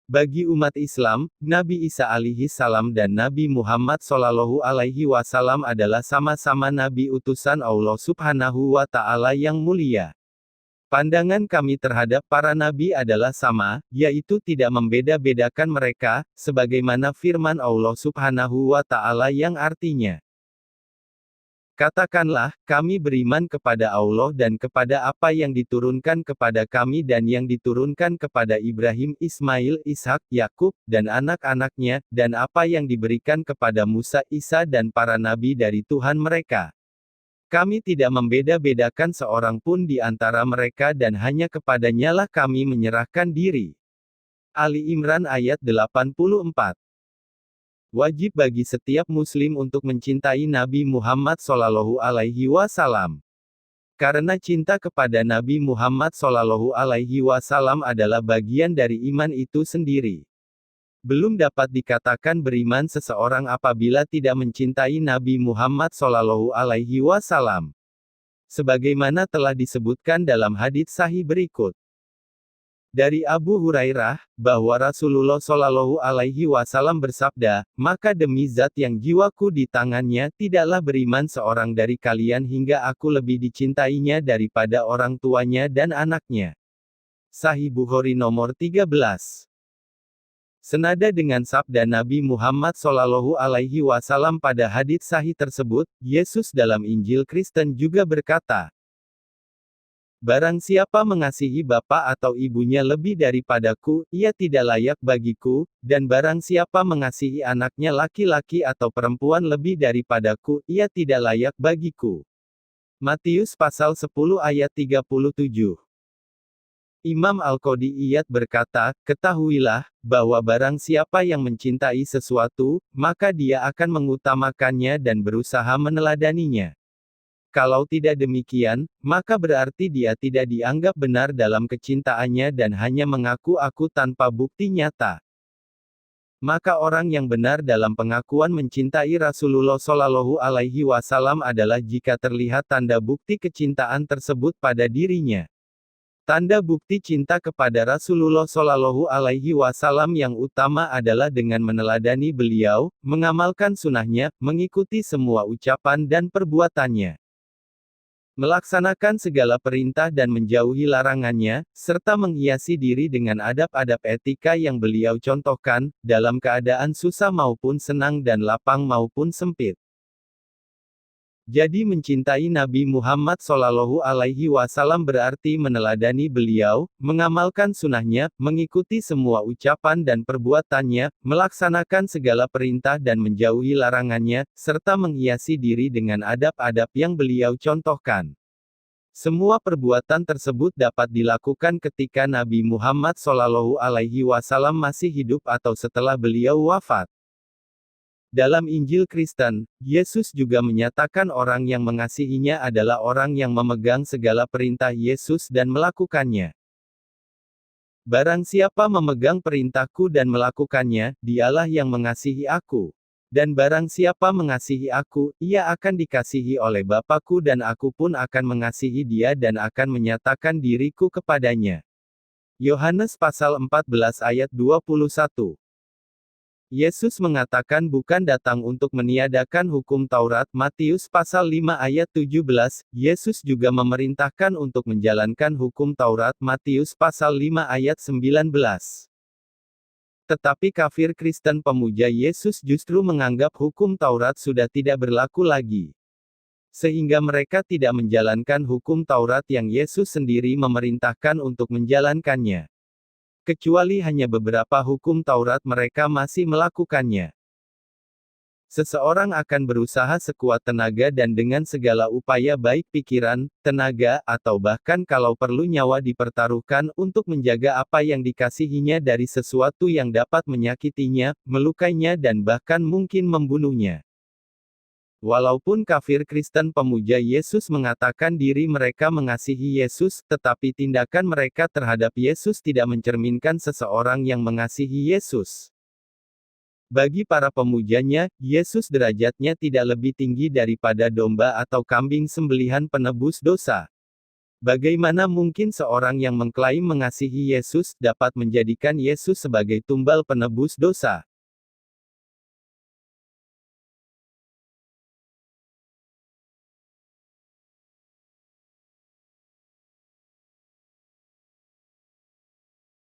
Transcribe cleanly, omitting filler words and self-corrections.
Bagi umat Islam, Nabi Isa alaihi salam dan Nabi Muhammad shallallahu alaihi wasallam adalah sama-sama nabi utusan Allah Subhanahu wa Ta'ala yang mulia. Pandangan kami terhadap para nabi adalah sama, yaitu tidak membeda-bedakan mereka, sebagaimana firman Allah Subhanahu wa Ta'ala yang artinya, katakanlah, kami beriman kepada Allah dan kepada apa yang diturunkan kepada kami dan yang diturunkan kepada Ibrahim, Ismail, Ishak, Yakub, dan anak-anaknya, dan apa yang diberikan kepada Musa, Isa dan para nabi dari Tuhan mereka. Kami tidak membeda-bedakan seorang pun di antara mereka dan hanya kepadanya lah kami menyerahkan diri. Ali Imran ayat 84. Wajib bagi setiap muslim untuk mencintai Nabi Muhammad Shallallahu Alaihi Wasallam. Karena cinta kepada Nabi Muhammad Shallallahu Alaihi Wasallam adalah bagian dari iman itu sendiri. Belum dapat dikatakan beriman seseorang apabila tidak mencintai Nabi Muhammad Shallallahu Alaihi Wasallam. Sebagaimana telah disebutkan dalam hadits sahih berikut. Dari Abu Hurairah, bahwa Rasulullah Shallallahu Alaihi Wasallam bersabda, maka demi zat yang jiwaku di tangannya, tidaklah beriman seorang dari kalian hingga aku lebih dicintainya daripada orang tuanya dan anaknya. Sahih Bukhari nomor 13. Senada dengan sabda Nabi Muhammad Shallallahu Alaihi Wasallam pada hadits sahih tersebut, Yesus dalam Injil Kristen juga berkata, barang siapa mengasihi bapa atau ibunya lebih daripadaku, ia tidak layak bagiku, dan barang siapa mengasihi anaknya laki-laki atau perempuan lebih daripadaku, ia tidak layak bagiku. Matius pasal 10 ayat 37. Imam Al-Qodiyat berkata, ketahuilah, bahwa barang siapa yang mencintai sesuatu, maka dia akan mengutamakannya dan berusaha meneladaninya. Kalau tidak demikian, maka berarti dia tidak dianggap benar dalam kecintaannya dan hanya mengaku-aku tanpa bukti nyata. Maka orang yang benar dalam pengakuan mencintai Rasulullah Shallallahu Alaihi Wasallam adalah jika terlihat tanda bukti kecintaan tersebut pada dirinya. Tanda bukti cinta kepada Rasulullah Shallallahu Alaihi Wasallam yang utama adalah dengan meneladani beliau, mengamalkan sunnahnya, mengikuti semua ucapan dan perbuatannya, melaksanakan segala perintah dan menjauhi larangannya, serta menghiasi diri dengan adab-adab etika yang beliau contohkan, dalam keadaan susah maupun senang dan lapang maupun sempit. Jadi mencintai Nabi Muhammad Shallallahu Alaihi Wasallam berarti meneladani beliau, mengamalkan sunnahnya, mengikuti semua ucapan dan perbuatannya, melaksanakan segala perintah dan menjauhi larangannya, serta menghiasi diri dengan adab-adab yang beliau contohkan. Semua perbuatan tersebut dapat dilakukan ketika Nabi Muhammad Shallallahu Alaihi Wasallam masih hidup atau setelah beliau wafat. Dalam Injil Kristen, Yesus juga menyatakan orang yang mengasihinya adalah orang yang memegang segala perintah Yesus dan melakukannya. Barang siapa memegang perintahku dan melakukannya, dialah yang mengasihi aku. Dan barang siapa mengasihi aku, ia akan dikasihi oleh Bapa-Ku dan aku pun akan mengasihi dia dan akan menyatakan diriku kepadanya. Yohanes pasal 14 ayat 21. Yesus mengatakan bukan datang untuk meniadakan hukum Taurat. Matius pasal 5 ayat 17, Yesus juga memerintahkan untuk menjalankan hukum Taurat. Matius pasal 5 ayat 19. Tetapi kafir Kristen pemuja Yesus justru menganggap hukum Taurat sudah tidak berlaku lagi. Sehingga mereka tidak menjalankan hukum Taurat yang Yesus sendiri memerintahkan untuk menjalankannya. Kecuali hanya beberapa hukum Taurat mereka masih melakukannya. Seseorang akan berusaha sekuat tenaga dan dengan segala upaya baik pikiran, tenaga, atau bahkan kalau perlu nyawa dipertaruhkan untuk menjaga apa yang dikasihinya dari sesuatu yang dapat menyakitinya, melukainya dan bahkan mungkin membunuhnya. Walaupun kafir Kristen pemuja Yesus mengatakan diri mereka mengasihi Yesus, tetapi tindakan mereka terhadap Yesus tidak mencerminkan seseorang yang mengasihi Yesus. Bagi para pemujanya, Yesus derajatnya tidak lebih tinggi daripada domba atau kambing sembelihan penebus dosa. Bagaimana mungkin seorang yang mengklaim mengasihi Yesus dapat menjadikan Yesus sebagai tumbal penebus dosa?